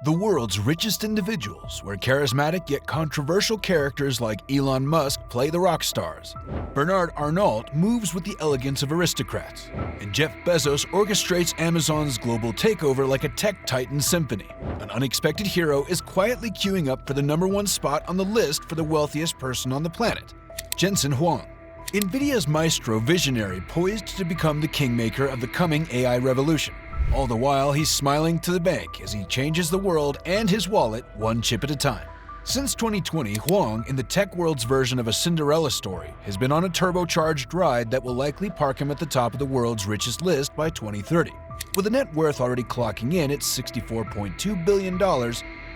The world's richest individuals, where charismatic yet controversial characters like Elon Musk play the rock stars. Bernard Arnault moves with the elegance of aristocrats. And Jeff Bezos orchestrates Amazon's global takeover like a tech titan symphony. An unexpected hero is quietly queuing up for the #1 spot on the list for the wealthiest person on the planet, Jensen Huang. Nvidia's maestro visionary poised to become the kingmaker of the coming AI revolution. All the while, he's smiling to the bank as he changes the world and his wallet one chip at a time. Since 2020, Huang, in the tech world's version of a Cinderella story, has been on a turbocharged ride that will likely park him at the top of the world's richest list by 2030. With a net worth already clocking in at $64.2 billion,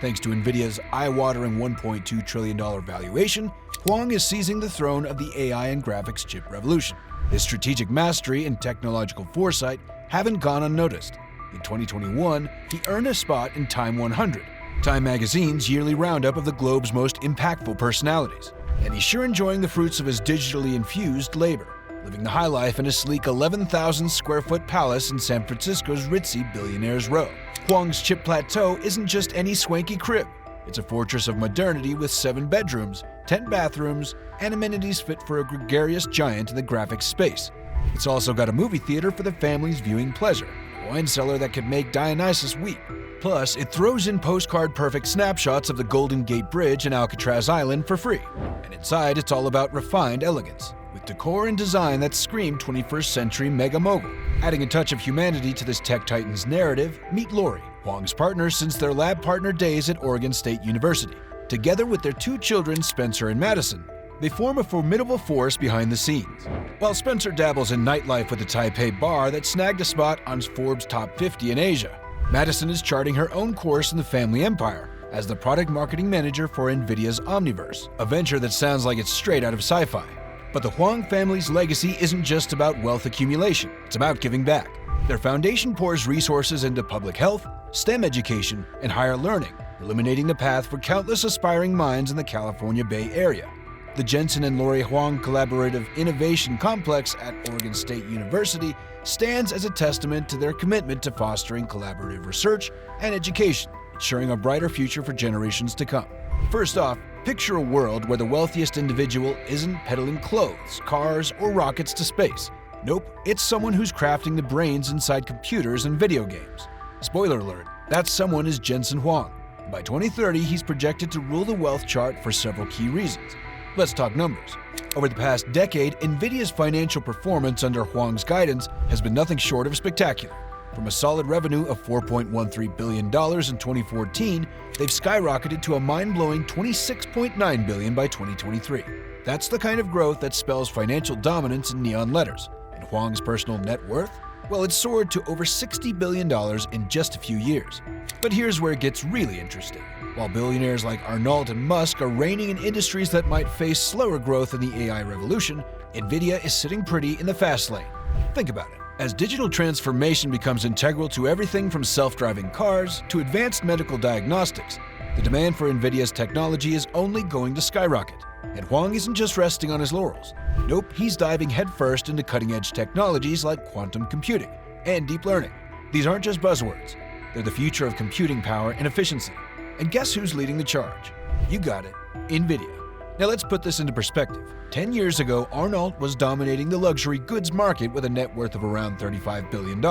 thanks to Nvidia's eye-watering $1.2 trillion valuation, Huang is seizing the throne of the AI and graphics chip revolution. His strategic mastery and technological foresight haven't gone unnoticed. In 2021, he earned a spot in Time 100, Time magazine's yearly roundup of the globe's most impactful personalities. And he's sure enjoying the fruits of his digitally infused labor, living the high life in a sleek 11,000 square foot palace in San Francisco's ritzy Billionaires Row. Huang's chip plateau isn't just any swanky crib. It's a fortress of modernity with 7 bedrooms, 10 bathrooms, and amenities fit for a gregarious giant in the graphics space. It's also got a movie theater for the family's viewing pleasure, a wine cellar that could make Dionysus weep. Plus, it throws in postcard-perfect snapshots of the Golden Gate Bridge and Alcatraz Island for free. And inside, it's all about refined elegance, with decor and design that scream 21st century mega mogul. Adding a touch of humanity to this tech titan's narrative, meet Lori, Huang's partner since their lab partner days at Oregon State University. Together with their 2 children, Spencer and Madison, they form a formidable force behind the scenes. While Spencer dabbles in nightlife with a Taipei bar that snagged a spot on Forbes' Top 50 in Asia, Madison is charting her own course in the family empire as the product marketing manager for Nvidia's Omniverse, a venture that sounds like it's straight out of sci-fi. But the Huang family's legacy isn't just about wealth accumulation, it's about giving back. Their foundation pours resources into public health, STEM education, and higher learning, illuminating the path for countless aspiring minds in the California Bay Area. The Jensen and Lori Huang Collaborative Innovation Complex at Oregon State University stands as a testament to their commitment to fostering collaborative research and education, ensuring a brighter future for generations to come. First off, picture a world where the wealthiest individual isn't peddling clothes, cars, or rockets to space. Nope, it's someone who's crafting the brains inside computers and video games. Spoiler alert, that someone is Jensen Huang. By 2030, he's projected to rule the wealth chart for several key reasons. Let's talk numbers. Over the past decade, Nvidia's financial performance under Huang's guidance has been nothing short of spectacular. From a solid revenue of $4.13 billion in 2014, they've skyrocketed to a mind-blowing $26.9 billion by 2023. That's the kind of growth that spells financial dominance in neon letters. And Huang's personal net worth? Well, it's soared to over $60 billion in just a few years. But here's where it gets really interesting. While billionaires like Arnault and Musk are reigning in industries that might face slower growth in the AI revolution, Nvidia is sitting pretty in the fast lane. Think about it. As digital transformation becomes integral to everything from self-driving cars to advanced medical diagnostics, the demand for Nvidia's technology is only going to skyrocket. And Huang isn't just resting on his laurels. Nope, he's diving headfirst into cutting-edge technologies like quantum computing and deep learning. These aren't just buzzwords. They're the future of computing power and efficiency. And guess who's leading the charge? You got it, Nvidia. Now let's put this into perspective. 10 years ago, Arnault was dominating the luxury goods market with a net worth of around $35 billion.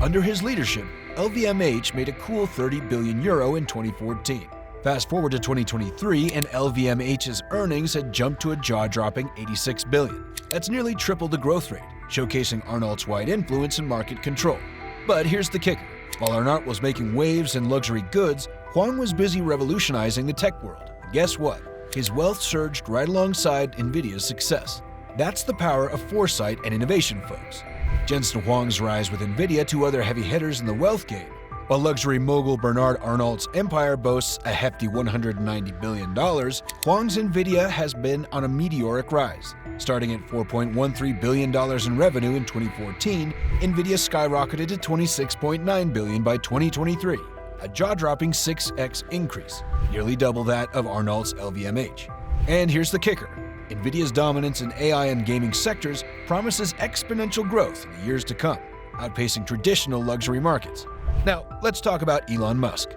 Under his leadership, LVMH made a cool €30 billion in 2014. Fast forward to 2023, and LVMH's earnings had jumped to a jaw-dropping $86 billion. That's nearly triple the growth rate, showcasing Arnault's wide influence and market control. But here's the kicker. While Arnault was making waves in luxury goods, Huang was busy revolutionizing the tech world. Guess what? His wealth surged right alongside Nvidia's success. That's the power of foresight and innovation, folks. Jensen Huang's rise with Nvidia to other heavy hitters in the wealth game. While luxury mogul Bernard Arnault's empire boasts a hefty $190 billion, Huang's Nvidia has been on a meteoric rise. Starting at $4.13 billion in revenue in 2014, Nvidia skyrocketed to $26.9 billion by 2023, a jaw-dropping 6x increase, nearly double that of Arnault's LVMH. And here's the kicker. Nvidia's dominance in AI and gaming sectors promises exponential growth in the years to come, outpacing traditional luxury markets. Now, let's talk about Elon Musk.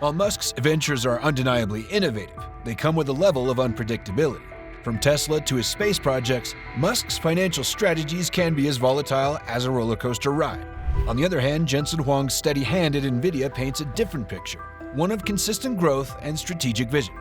While Musk's ventures are undeniably innovative, they come with a level of unpredictability. From Tesla to his space projects, Musk's financial strategies can be as volatile as a roller coaster ride. On the other hand, Jensen Huang's steady hand at Nvidia paints a different picture, one of consistent growth and strategic vision.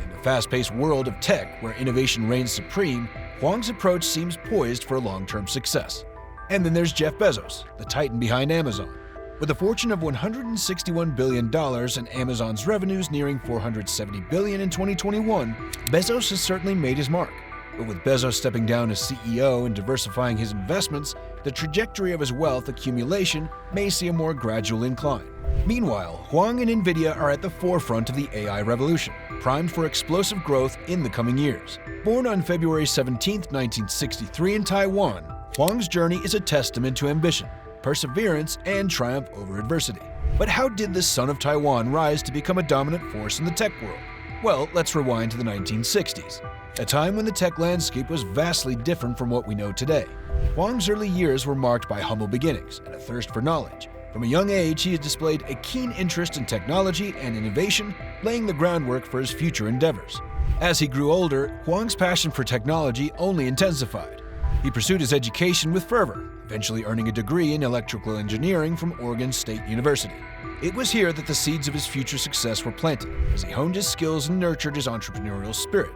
In the fast-paced world of tech, where innovation reigns supreme, Huang's approach seems poised for long-term success. And then there's Jeff Bezos, the titan behind Amazon. With a fortune of $161 billion and Amazon's revenues nearing $470 billion in 2021, Bezos has certainly made his mark. But with Bezos stepping down as CEO and diversifying his investments, the trajectory of his wealth accumulation may see a more gradual incline. Meanwhile, Huang and Nvidia are at the forefront of the AI revolution, primed for explosive growth in the coming years. Born on February 17, 1963 in Taiwan, Huang's journey is a testament to ambition, perseverance, and triumph over adversity. But how did this son of Taiwan rise to become a dominant force in the tech world? Well, let's rewind to the 1960s, a time when the tech landscape was vastly different from what we know today. Huang's early years were marked by humble beginnings and a thirst for knowledge. From a young age, he has displayed a keen interest in technology and innovation, laying the groundwork for his future endeavors. As he grew older, Huang's passion for technology only intensified. He pursued his education with fervor, eventually earning a degree in electrical engineering from Oregon State University. It was here that the seeds of his future success were planted, as he honed his skills and nurtured his entrepreneurial spirit.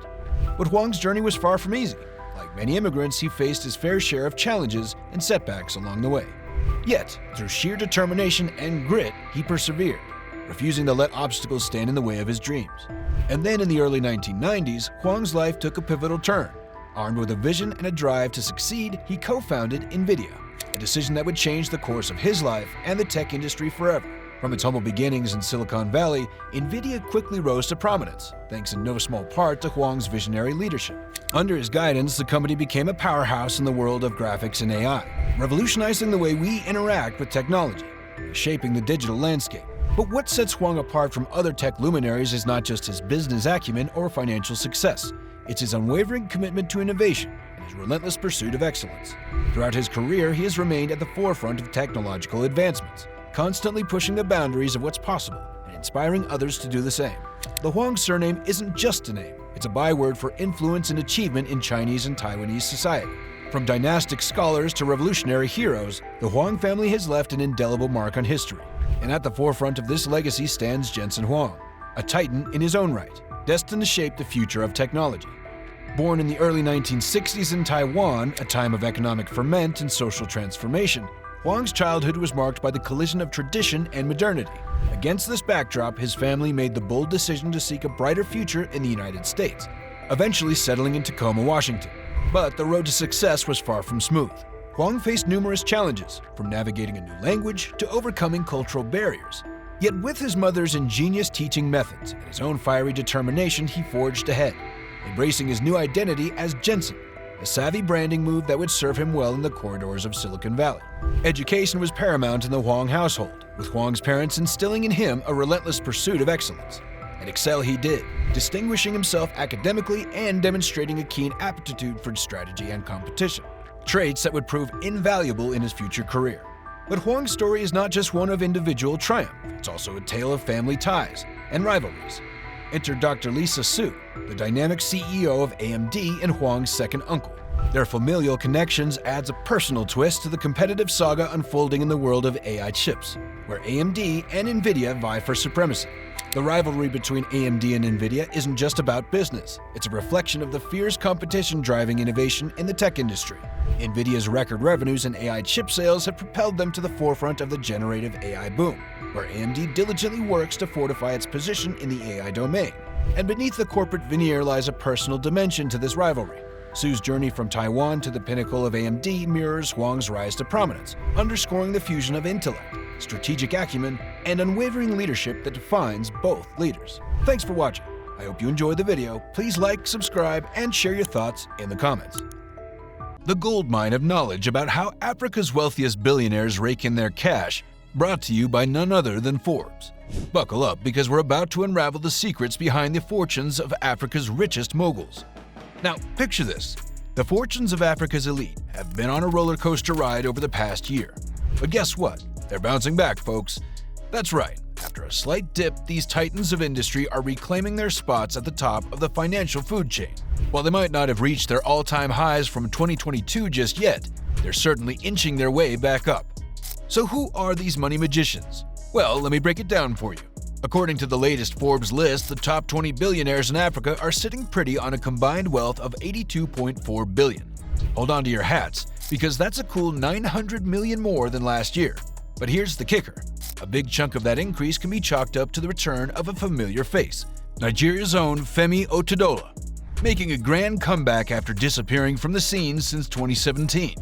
But Huang's journey was far from easy. Like many immigrants, he faced his fair share of challenges and setbacks along the way. Yet, through sheer determination and grit, he persevered, refusing to let obstacles stand in the way of his dreams. And then in the early 1990s, Huang's life took a pivotal turn. Armed with a vision and a drive to succeed, he co-founded Nvidia, a decision that would change the course of his life and the tech industry forever. From its humble beginnings in Silicon Valley, Nvidia quickly rose to prominence, thanks in no small part to Huang's visionary leadership. Under his guidance, the company became a powerhouse in the world of graphics and AI, revolutionizing the way we interact with technology, shaping the digital landscape. But what sets Huang apart from other tech luminaries is not just his business acumen or financial success. It's his unwavering commitment to innovation and his relentless pursuit of excellence. Throughout his career, he has remained at the forefront of technological advancements, constantly pushing the boundaries of what's possible and inspiring others to do the same. The Huang surname isn't just a name, it's a byword for influence and achievement in Chinese and Taiwanese society. From dynastic scholars to revolutionary heroes, the Huang family has left an indelible mark on history. And at the forefront of this legacy stands Jensen Huang, a titan in his own right, destined to shape the future of technology. Born in the early 1960s in Taiwan, a time of economic ferment and social transformation, Huang's childhood was marked by the collision of tradition and modernity. Against this backdrop, his family made the bold decision to seek a brighter future in the United States, eventually settling in Tacoma, Washington. But the road to success was far from smooth. Huang faced numerous challenges, from navigating a new language to overcoming cultural barriers. Yet with his mother's ingenious teaching methods and his own fiery determination, he forged ahead, embracing his new identity as Jensen, a savvy branding move that would serve him well in the corridors of Silicon Valley. Education was paramount in the Huang household, with Huang's parents instilling in him a relentless pursuit of excellence. And excel he did, distinguishing himself academically and demonstrating a keen aptitude for strategy and competition, traits that would prove invaluable in his future career. But Huang's story is not just one of individual triumph, it's also a tale of family ties and rivalries. Enter Dr. Lisa Su, the dynamic CEO of AMD and Huang's second uncle. Their familial connections adds a personal twist to the competitive saga unfolding in the world of AI chips, where AMD and Nvidia vie for supremacy. The rivalry between AMD and Nvidia isn't just about business, it's a reflection of the fierce competition driving innovation in the tech industry. Nvidia's record revenues and AI chip sales have propelled them to the forefront of the generative AI boom, where AMD diligently works to fortify its position in the AI domain. And beneath the corporate veneer lies a personal dimension to this rivalry. Su's journey from Taiwan to the pinnacle of AMD mirrors Huang's rise to prominence, underscoring the fusion of intellect, strategic acumen, and unwavering leadership that defines both leaders. Thanks for watching. I hope you enjoyed the video. Please like, subscribe, and share your thoughts in the comments. The goldmine of knowledge about how Africa's wealthiest billionaires rake in their cash, brought to you by none other than Forbes. Buckle up because we're about to unravel the secrets behind the fortunes of Africa's richest moguls. Now, picture this. The fortunes of Africa's elite have been on a roller coaster ride over the past year. But guess what? They're bouncing back, folks. That's right. After a slight dip, these titans of industry are reclaiming their spots at the top of the financial food chain. While they might not have reached their all-time highs from 2022 just yet, they're certainly inching their way back up. So who are these money magicians? Well, let me break it down for you. According to the latest Forbes list, the top 20 billionaires in Africa are sitting pretty on a combined wealth of $82.4 billion. Hold on to your hats, because that's a cool 900 million more than last year. But here's the kicker. A big chunk of that increase can be chalked up to the return of a familiar face, Nigeria's own Femi Otedola, making a grand comeback after disappearing from the scene since 2017.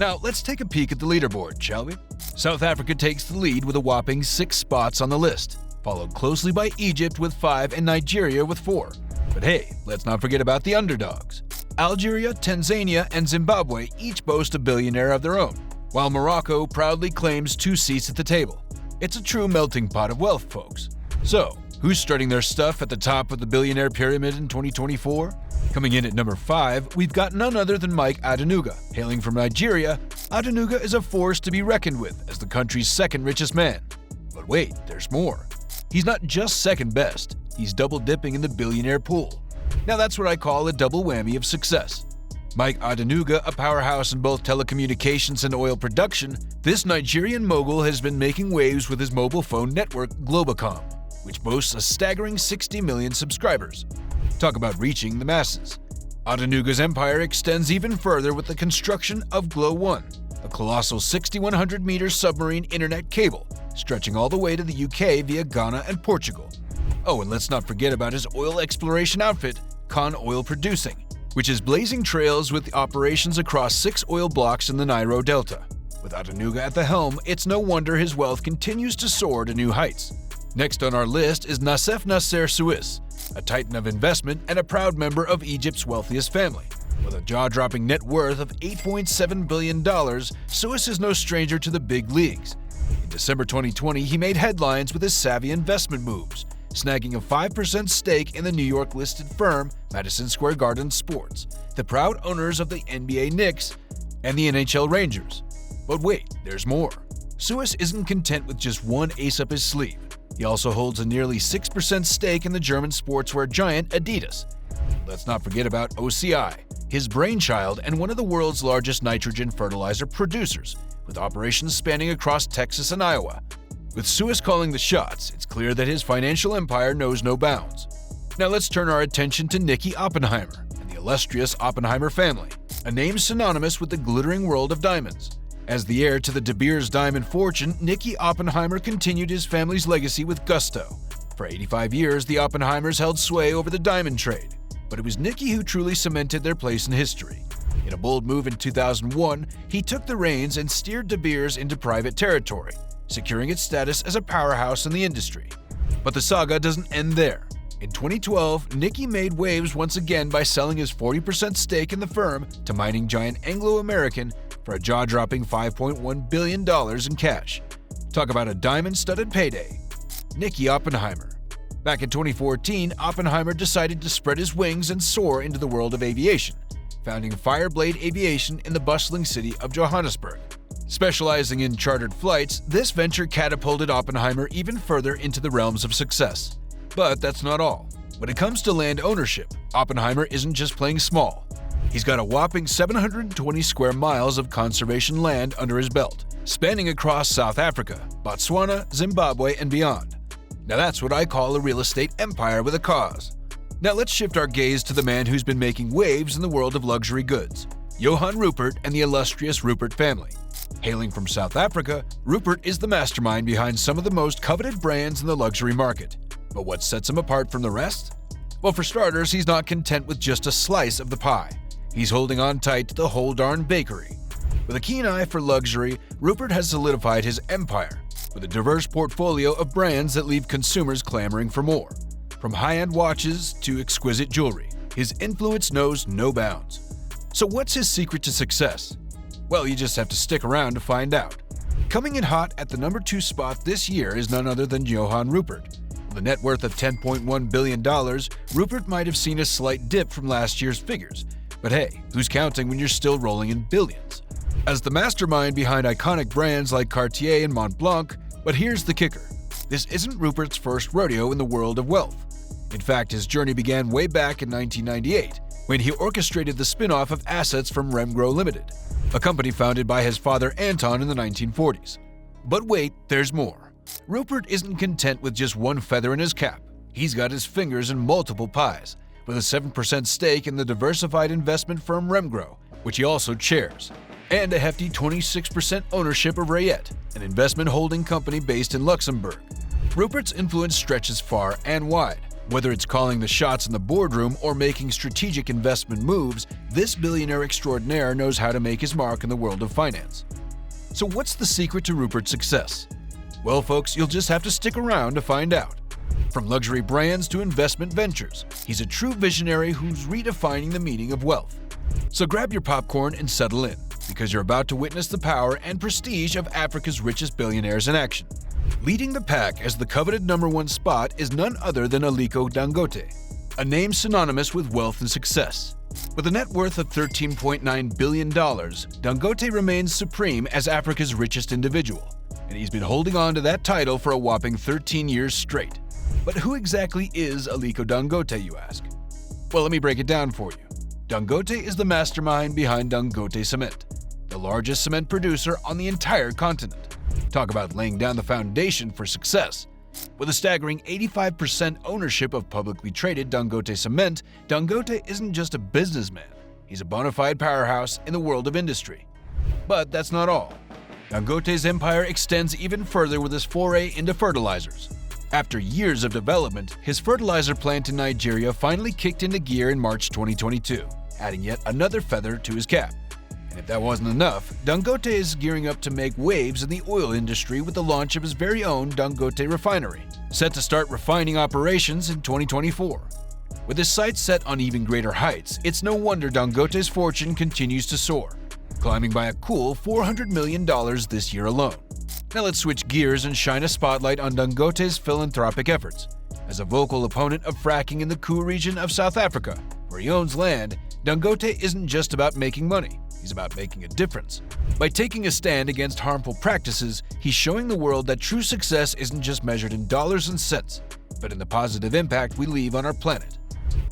Now, let's take a peek at the leaderboard, shall we? South Africa takes the lead with a whopping 6 spots on the list, followed closely by Egypt with 5 and Nigeria with 4. But hey, let's not forget about the underdogs. Algeria, Tanzania, and Zimbabwe each boast a billionaire of their own, while Morocco proudly claims 2 seats at the table. It's a true melting pot of wealth, folks. So, who's strutting their stuff at the top of the billionaire pyramid in 2024? Coming in at number 5, we've got none other than Mike Adenuga. Hailing from Nigeria, Adenuga is a force to be reckoned with as the country's second richest man. But wait, there's more. He's not just second best, he's double dipping in the billionaire pool. Now that's what I call a double whammy of success. Mike Adenuga, a powerhouse in both telecommunications and oil production, this Nigerian mogul has been making waves with his mobile phone network Globacom, which boasts a staggering 60 million subscribers. Talk about reaching the masses. Adenuga's empire extends even further with the construction of Glo 1, a colossal 6,100-meter submarine internet cable stretching all the way to the UK via Ghana and Portugal. Oh, and let's not forget about his oil exploration outfit, Con Oil Producing, which is blazing trails with operations across 6 oil blocks in the Nile Delta. With Adenuga at the helm, it's no wonder his wealth continues to soar to new heights. Next on our list is Nassef Nasser Suisse, a titan of investment and a proud member of Egypt's wealthiest family. With a jaw-dropping net worth of $8.7 billion, Suisse is no stranger to the big leagues. In December 2020, he made headlines with his savvy investment moves, snagging a 5% stake in the New York-listed firm Madison Square Garden Sports, the proud owners of the NBA Knicks and the NHL Rangers. But wait, there's more. Suisse isn't content with just one ace up his sleeve. He also holds a nearly 6% stake in the German sportswear giant Adidas. Let's not forget about OCI, his brainchild and one of the world's largest nitrogen fertilizer producers, with operations spanning across Texas and Iowa. With Suisse calling the shots, it's clear that his financial empire knows no bounds. Now let's turn our attention to Nicky Oppenheimer and the illustrious Oppenheimer family, a name synonymous with the glittering world of diamonds. As the heir to the De Beers diamond fortune, Nicky Oppenheimer continued his family's legacy with gusto. For 85 years, the Oppenheimers held sway over the diamond trade, but it was Nicky who truly cemented their place in history. In a bold move in 2001, he took the reins and steered De Beers into private territory, securing its status as a powerhouse in the industry. But the saga doesn't end there. In 2012, Nicky made waves once again by selling his 40% stake in the firm to mining giant Anglo American for a jaw-dropping $5.1 billion in cash. Talk about a diamond-studded payday. Nicky Oppenheimer. Back in 2014, Oppenheimer decided to spread his wings and soar into the world of aviation, founding Fireblade Aviation in the bustling city of Johannesburg. Specializing in chartered flights, this venture catapulted Oppenheimer even further into the realms of success. But that's not all. When it comes to land ownership, Oppenheimer isn't just playing small. He's got a whopping 720 square miles of conservation land under his belt, spanning across South Africa, Botswana, Zimbabwe, and beyond. Now that's what I call a real estate empire with a cause. Now let's shift our gaze to the man who's been making waves in the world of luxury goods, Johann Rupert and the illustrious Rupert family. Hailing from South Africa, Rupert is the mastermind behind some of the most coveted brands in the luxury market. But what sets him apart from the rest? Well, for starters, he's not content with just a slice of the pie. He's holding on tight to the whole darn bakery. With a keen eye for luxury, Rupert has solidified his empire with a diverse portfolio of brands that leave consumers clamoring for more. From high-end watches to exquisite jewelry, his influence knows no bounds. So what's his secret to success? Well, you just have to stick around to find out. Coming in hot at the number 2 spot this year is none other than Johann Rupert. With a net worth of $10.1 billion, Rupert might have seen a slight dip from last year's figures. But hey, who's counting when you're still rolling in billions? As the mastermind behind iconic brands like Cartier and Montblanc, but here's the kicker. This isn't Rupert's first rodeo in the world of wealth. In fact, his journey began way back in 1998, when he orchestrated the spin-off of assets from Remgro Limited, a company founded by his father Anton in the 1940s. But wait, there's more. Rupert isn't content with just one feather in his cap. He's got his fingers in multiple pies, with a 7% stake in the diversified investment firm Remgro, which he also chairs, and a hefty 26% ownership of Richest, an investment holding company based in Luxembourg. Rupert's influence stretches far and wide. Whether it's calling the shots in the boardroom or making strategic investment moves, this billionaire extraordinaire knows how to make his mark in the world of finance. So what's the secret to Rupert's success? Well, folks, you'll just have to stick around to find out. From luxury brands to investment ventures, he's a true visionary who's redefining the meaning of wealth. So grab your popcorn and settle in, because you're about to witness the power and prestige of Africa's richest billionaires in action. Leading the pack as the coveted #1 spot is none other than Aliko Dangote, a name synonymous with wealth and success. With a net worth of $13.9 billion, Dangote remains supreme as Africa's richest individual, and he's been holding on to that title for a whopping 13 years straight. But who exactly is Aliko Dangote, you ask? Well, let me break it down for you. Dangote is the mastermind behind Dangote Cement, the largest cement producer on the entire continent. Talk about laying down the foundation for success. With a staggering 85% ownership of publicly traded Dangote Cement, Dangote isn't just a businessman. He's a bona fide powerhouse in the world of industry. But that's not all. Dangote's empire extends even further with his foray into fertilizers. After years of development, his fertilizer plant in Nigeria finally kicked into gear in March 2022, adding yet another feather to his cap. And if that wasn't enough, Dangote is gearing up to make waves in the oil industry with the launch of his very own Dangote refinery, set to start refining operations in 2024. With his sights set on even greater heights, it's no wonder Dangote's fortune continues to soar, climbing by a cool $400 million this year alone. Now let's switch gears and shine a spotlight on Dangote's philanthropic efforts. As a vocal opponent of fracking in the Kuu region of South Africa, where he owns land, Dangote isn't just about making money. He's about making a difference. By taking a stand against harmful practices, he's showing the world that true success isn't just measured in dollars and cents, but in the positive impact we leave on our planet.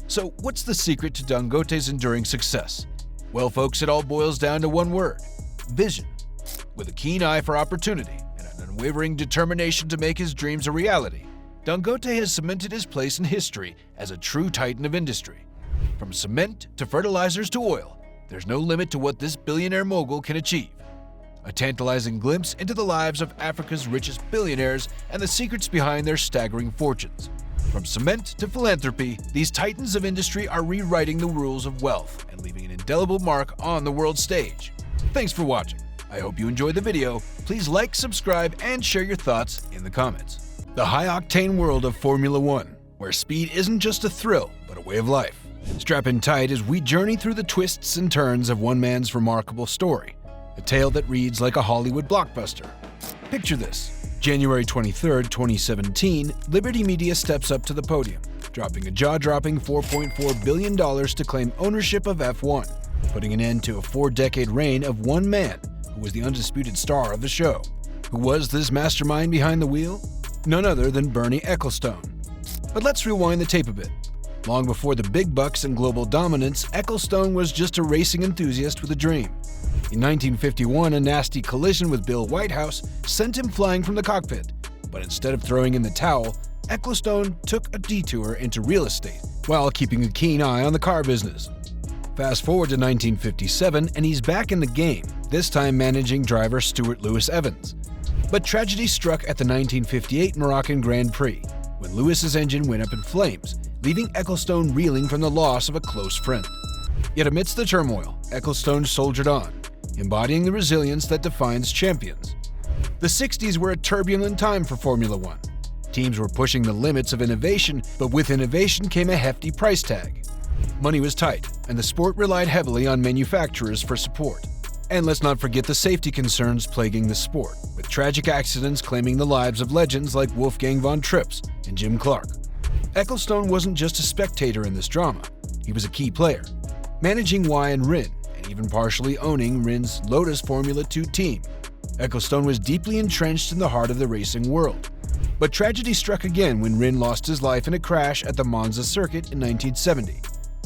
So what's the secret to Dangote's enduring success? Well, folks, it all boils down to one word: vision. With a keen eye for opportunity and an unwavering determination to make his dreams a reality, Dangote has cemented his place in history as a true titan of industry. From cement to fertilizers to oil, there's no limit to what this billionaire mogul can achieve. A tantalizing glimpse into the lives of Africa's richest billionaires and the secrets behind their staggering fortunes. From cement to philanthropy, these titans of industry are rewriting the rules of wealth and leaving an indelible mark on the world stage. Thanks for watching. I hope you enjoyed the video. Please like, subscribe, and share your thoughts in the comments. The high-octane world of Formula One, where speed isn't just a thrill, but a way of life. Strap in tight as we journey through the twists and turns of one man's remarkable story, a tale that reads like a Hollywood blockbuster. Picture this: January 23, 2017, Liberty Media steps up to the podium, dropping a jaw-dropping $4.4 billion to claim ownership of F1, putting an end to a 4-decade reign of one man who was the undisputed star of the show. Who was this mastermind behind the wheel? None other than Bernie Ecclestone. But let's rewind the tape a bit. Long before the big bucks and global dominance, Ecclestone was just a racing enthusiast with a dream. In 1951, a nasty collision with Bill Whitehouse sent him flying from the cockpit. But instead of throwing in the towel, Ecclestone took a detour into real estate while keeping a keen eye on the car business. Fast forward to 1957, and he's back in the game, this time managing driver Stuart Lewis Evans. But tragedy struck at the 1958 Moroccan Grand Prix, when Lewis's engine went up in flames, leaving Ecclestone reeling from the loss of a close friend. Yet amidst the turmoil, Ecclestone soldiered on, embodying the resilience that defines champions. The 60s were a turbulent time for Formula One. Teams were pushing the limits of innovation, but with innovation came a hefty price tag. Money was tight, and the sport relied heavily on manufacturers for support. And let's not forget the safety concerns plaguing the sport, with tragic accidents claiming the lives of legends like Wolfgang von Trips and Jim Clark. Ecclestone wasn't just a spectator in this drama, he was a key player, managing Y and Rin, and even partially owning Rin's Lotus Formula 2 team. Ecclestone was deeply entrenched in the heart of the racing world. But tragedy struck again when Rin lost his life in a crash at the Monza circuit in 1970,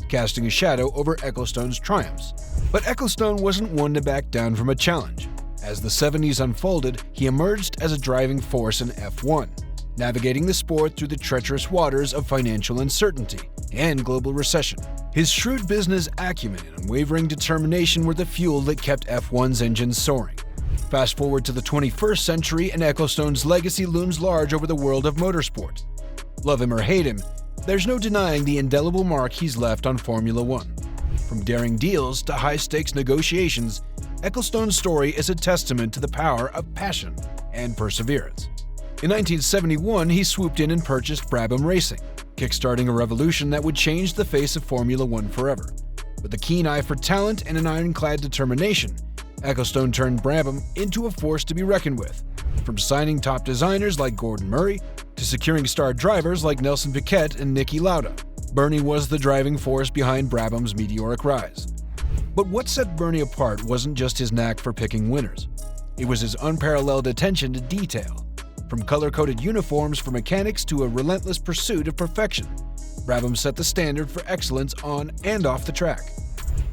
casting a shadow over Ecclestone's triumphs. But Ecclestone wasn't one to back down from a challenge. As the 70s unfolded, he emerged as a driving force in F1, navigating the sport through the treacherous waters of financial uncertainty and global recession. His shrewd business acumen and unwavering determination were the fuel that kept F1's engines soaring. Fast forward to the 21st century and Ecclestone's legacy looms large over the world of motorsport. Love him or hate him, there's no denying the indelible mark he's left on Formula One. From daring deals to high-stakes negotiations, Ecclestone's story is a testament to the power of passion and perseverance. In 1971, he swooped in and purchased Brabham Racing, kickstarting a revolution that would change the face of Formula One forever. With a keen eye for talent and an ironclad determination, Ecclestone turned Brabham into a force to be reckoned with. From signing top designers like Gordon Murray to securing star drivers like Nelson Piquet and Niki Lauda, Bernie was the driving force behind Brabham's meteoric rise. But what set Bernie apart wasn't just his knack for picking winners. It was his unparalleled attention to detail. From color-coded uniforms for mechanics to a relentless pursuit of perfection, Brabham set the standard for excellence on and off the track.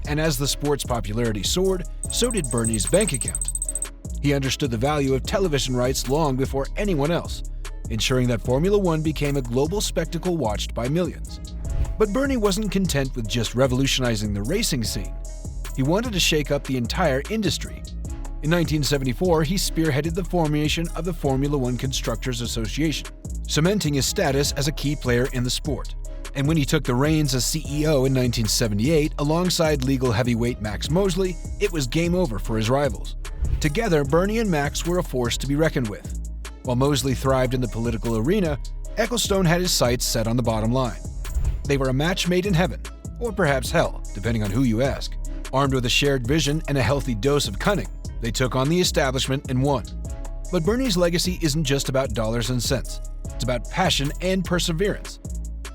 And as the sport's popularity soared, so did Bernie's bank account. He understood the value of television rights long before anyone else, ensuring that Formula One became a global spectacle watched by millions. But Bernie wasn't content with just revolutionizing the racing scene. He wanted to shake up the entire industry. In 1974, he spearheaded the formation of the Formula One Constructors Association, cementing his status as a key player in the sport. And when he took the reins as CEO in 1978 alongside legal heavyweight Max Mosley, it was game over for his rivals. Together, Bernie and Max were a force to be reckoned with. While Mosley thrived in the political arena, Ecclestone had his sights set on the bottom line. They were a match made in heaven, or perhaps hell, depending on who you ask. Armed with a shared vision and a healthy dose of cunning, they took on the establishment and won. But Bernie's legacy isn't just about dollars and cents. It's about passion and perseverance.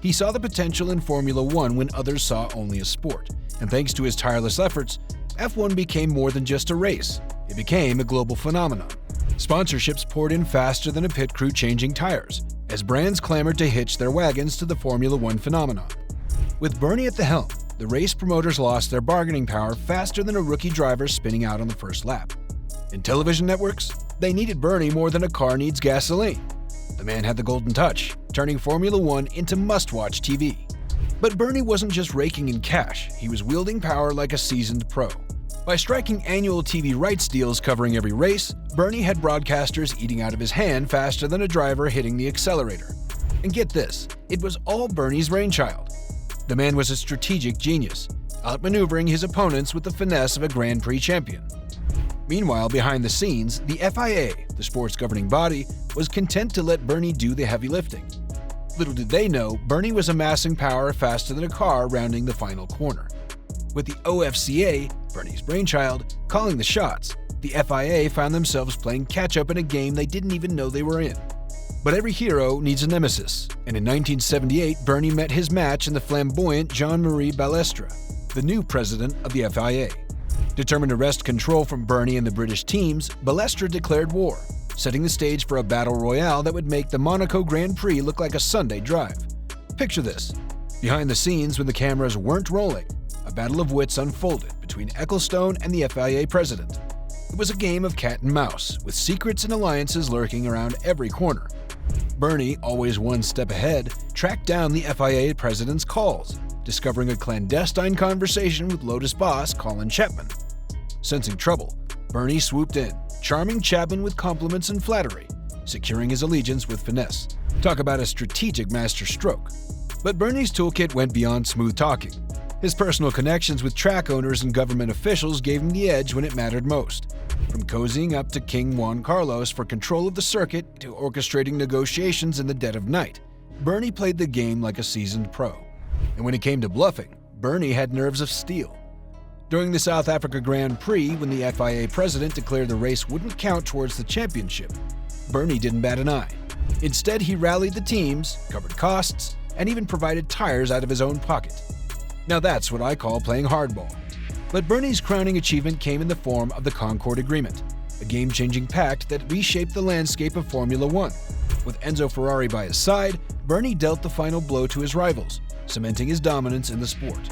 He saw the potential in Formula One when others saw only a sport. And thanks to his tireless efforts, F1 became more than just a race. It became a global phenomenon. Sponsorships poured in faster than a pit crew changing tires, as brands clamored to hitch their wagons to the Formula One phenomenon. With Bernie at the helm, the race promoters lost their bargaining power faster than a rookie driver spinning out on the first lap. In television networks, they needed Bernie more than a car needs gasoline. The man had the golden touch, turning Formula One into must-watch TV. But Bernie wasn't just raking in cash, he was wielding power like a seasoned pro. By striking annual TV rights deals covering every race, Bernie had broadcasters eating out of his hand faster than a driver hitting the accelerator. And get this, it was all Bernie's brainchild. The man was a strategic genius, outmaneuvering his opponents with the finesse of a Grand Prix champion. Meanwhile, behind the scenes, the FIA, the sport's governing body, was content to let Bernie do the heavy lifting. Little did they know, Bernie was amassing power faster than a car rounding the final corner. With the OFCA, Bernie's brainchild, calling the shots, the FIA found themselves playing catch-up in a game they didn't even know they were in. But every hero needs a nemesis, and in 1978, Bernie met his match in the flamboyant Jean-Marie Balestre, the new president of the FIA. Determined to wrest control from Bernie and the British teams, Balestre declared war, setting the stage for a battle royale that would make the Monaco Grand Prix look like a Sunday drive. Picture this. Behind the scenes, when the cameras weren't rolling, a battle of wits unfolded between Ecclestone and the FIA president. It was a game of cat and mouse, with secrets and alliances lurking around every corner. Bernie, always one step ahead, tracked down the FIA president's calls, discovering a clandestine conversation with Lotus boss Colin Chapman. Sensing trouble, Bernie swooped in, charming Chapman with compliments and flattery, securing his allegiance with finesse. Talk about a strategic masterstroke. But Bernie's toolkit went beyond smooth talking. His personal connections with track owners and government officials gave him the edge when it mattered most. From cozying up to King Juan Carlos for control of the circuit to orchestrating negotiations in the dead of night, Bernie played the game like a seasoned pro. And when it came to bluffing, Bernie had nerves of steel. During the South Africa Grand Prix, when the FIA president declared the race wouldn't count towards the championship, Bernie didn't bat an eye. Instead, he rallied the teams, covered costs, and even provided tires out of his own pocket. Now that's what I call playing hardball. But Bernie's crowning achievement came in the form of the Concord Agreement, a game-changing pact that reshaped the landscape of Formula One. With Enzo Ferrari by his side, Bernie dealt the final blow to his rivals, cementing his dominance in the sport.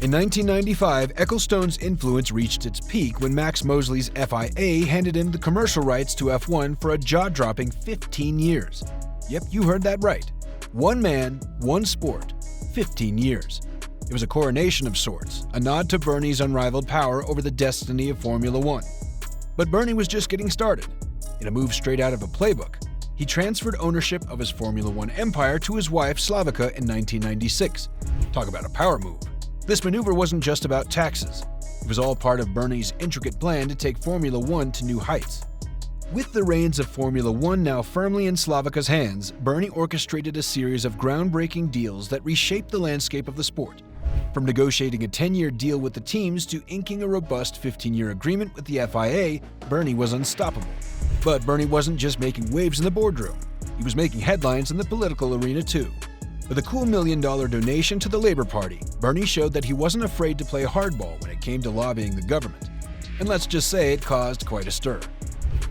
In 1995, Ecclestone's influence reached its peak when Max Mosley's FIA handed him the commercial rights to F1 for a jaw-dropping 15 years. Yep, you heard that right. One man, one sport, 15 years. It was a coronation of sorts, a nod to Bernie's unrivaled power over the destiny of Formula One. But Bernie was just getting started. In a move straight out of a playbook, he transferred ownership of his Formula One empire to his wife Slavica in 1996. Talk about a power move. This maneuver wasn't just about taxes. It was all part of Bernie's intricate plan to take Formula One to new heights. With the reins of Formula One now firmly in Slavica's hands, Bernie orchestrated a series of groundbreaking deals that reshaped the landscape of the sport. From negotiating a 10-year deal with the teams to inking a robust 15-year agreement with the FIA, Bernie was unstoppable. But Bernie wasn't just making waves in the boardroom. He was making headlines in the political arena too. With a cool $1 million donation to the Labour Party, Bernie showed that he wasn't afraid to play hardball when it came to lobbying the government. And let's just say it caused quite a stir.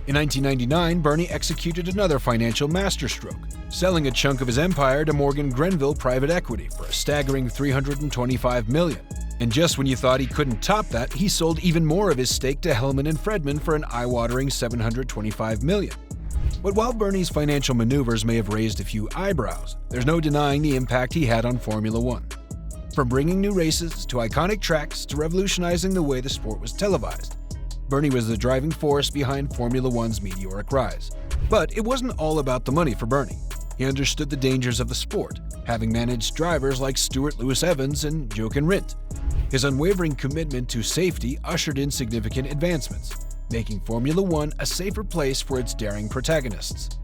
In 1999, Bernie executed another financial masterstroke, selling a chunk of his empire to Morgan Grenville Private Equity for a staggering $325 million. And just when you thought he couldn't top that, he sold even more of his stake to Hellman and Fredman for an eye-watering $725 million. But while Bernie's financial maneuvers may have raised a few eyebrows, there's no denying the impact he had on Formula One. From bringing new races to iconic tracks to revolutionizing the way the sport was televised, Bernie was the driving force behind Formula One's meteoric rise. But it wasn't all about the money for Bernie. He understood the dangers of the sport, having managed drivers like Stuart Lewis Evans and Jochen Rindt. His unwavering commitment to safety ushered in significant advancements, making Formula One a safer place for its daring protagonists.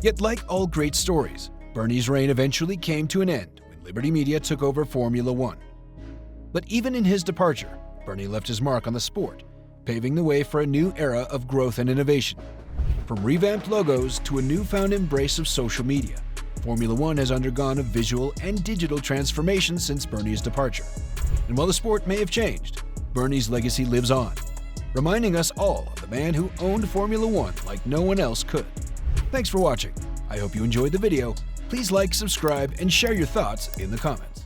Yet like all great stories, Bernie's reign eventually came to an end when Liberty Media took over Formula One. But even in his departure, Bernie left his mark on the sport, paving the way for a new era of growth and innovation. From revamped logos to a newfound embrace of social media, Formula One has undergone a visual and digital transformation since Bernie's departure. And while the sport may have changed, Bernie's legacy lives on, reminding us all of the man who owned Formula One like no one else could. Thanks for watching. I hope you enjoyed the video. Please like, subscribe, and share your thoughts in the comments.